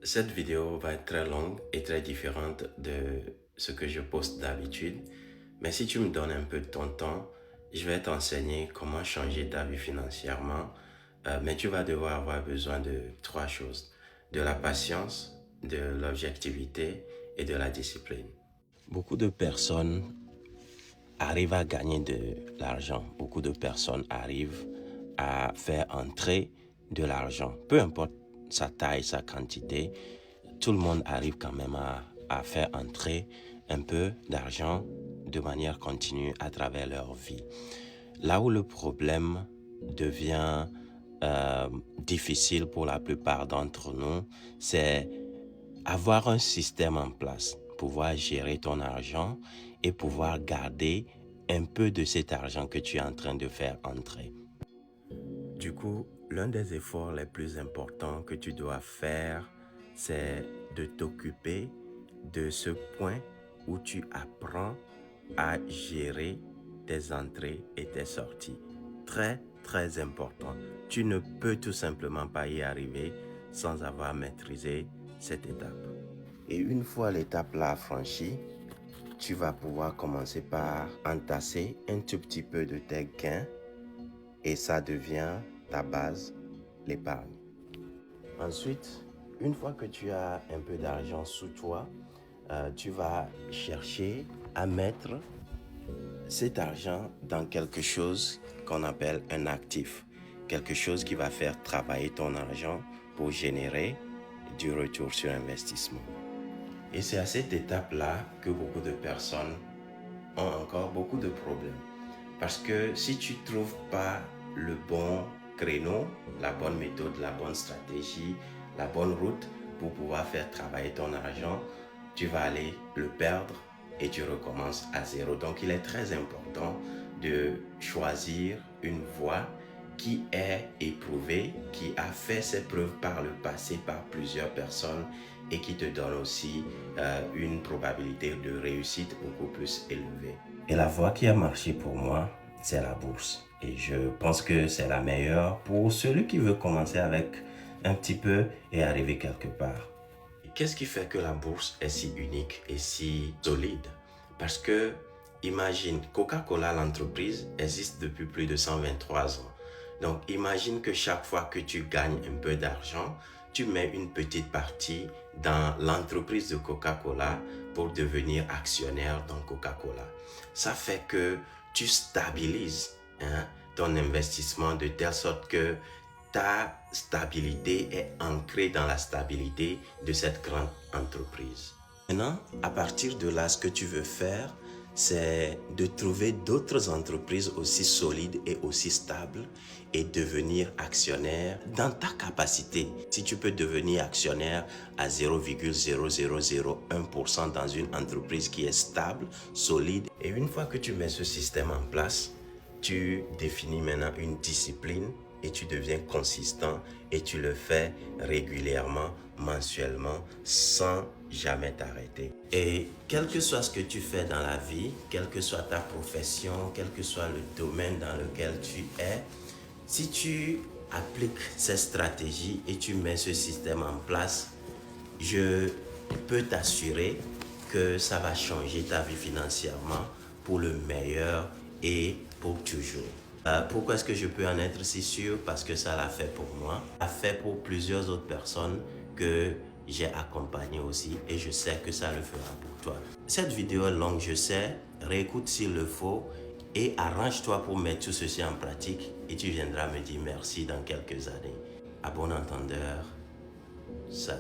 Cette vidéo va être très longue et très différente de ce que je poste d'habitude. Mais si tu me donnes un peu de ton temps, je vais t'enseigner comment changer ta vie financièrement. Mais tu vas devoir avoir besoin de trois choses. De la patience, de l'objectivité et de la discipline. Beaucoup de personnes arrivent à gagner de l'argent. Beaucoup de personnes arrivent à faire entrer de l'argent. Peu importe sa taille, sa quantité, tout le monde arrive quand même à faire entrer un peu d'argent de manière continue à travers leur vie. Là où le problème devient difficile pour la plupart d'entre nous, c'est avoir un système en place, pouvoir gérer ton argent et pouvoir garder un peu de cet argent que tu es en train de faire entrer. Du coup, l'un des efforts les plus importants que tu dois faire, c'est de t'occuper de ce point où tu apprends à gérer tes entrées et tes sorties. Très, très important. Tu ne peux tout simplement pas y arriver sans avoir maîtrisé cette étape. Et une fois l'étape là franchie, tu vas pouvoir commencer par entasser un tout petit peu de tes gains et ça devient ta base, l'épargne. Ensuite, une fois que tu as un peu d'argent sous toi, tu vas chercher à mettre cet argent dans quelque chose qu'on appelle un actif. Quelque chose qui va faire travailler ton argent pour générer du retour sur investissement. Et c'est à cette étape-là que beaucoup de personnes ont encore beaucoup de problèmes. Parce que si tu ne trouves pas le bon créneau, la bonne méthode, la bonne stratégie, la bonne route pour pouvoir faire travailler ton argent, tu vas aller le perdre et tu recommences à zéro. Donc il est très important de choisir une voie qui est éprouvée, qui a fait ses preuves par le passé par plusieurs personnes et qui te donne aussi une probabilité de réussite beaucoup plus élevée. Et la voie qui a marché pour moi, c'est la bourse. Et je pense que c'est la meilleure pour celui qui veut commencer avec un petit peu et arriver quelque part. Qu'est-ce qui fait que la bourse est si unique et si solide? Parce que, imagine, Coca-Cola, l'entreprise, existe depuis plus de 123 ans. Donc, imagine que chaque fois que tu gagnes un peu d'argent, tu mets une petite partie dans l'entreprise de Coca-Cola pour devenir actionnaire dans Coca-Cola. Ça fait que tu stabilises ton investissement de telle sorte que ta stabilité est ancrée dans la stabilité de cette grande entreprise. Maintenant, à partir de là, ce que tu veux faire, c'est de trouver d'autres entreprises aussi solides et aussi stables et devenir actionnaire dans ta capacité. Si tu peux devenir actionnaire à 0,0001% dans une entreprise qui est stable, solide, et une fois que tu mets ce système en place, tu définis maintenant une discipline et tu deviens consistant et tu le fais régulièrement, mensuellement, sans jamais t'arrêter. Et quel que soit ce que tu fais dans la vie, quelle que soit ta profession, quel que soit le domaine dans lequel tu es, si tu appliques cette stratégie et tu mets ce système en place, je peux t'assurer que ça va changer ta vie financièrement pour le meilleur et pour toujours. Pourquoi est-ce que je peux en être si sûr? Parce que ça l'a fait pour moi, ça l'a fait pour plusieurs autres personnes que j'ai accompagnées aussi et je sais que ça le fera pour toi. Cette vidéo est longue, je sais, réécoute s'il le faut et arrange-toi pour mettre tout ceci en pratique et tu viendras me dire merci dans quelques années. À bon entendeur, salut.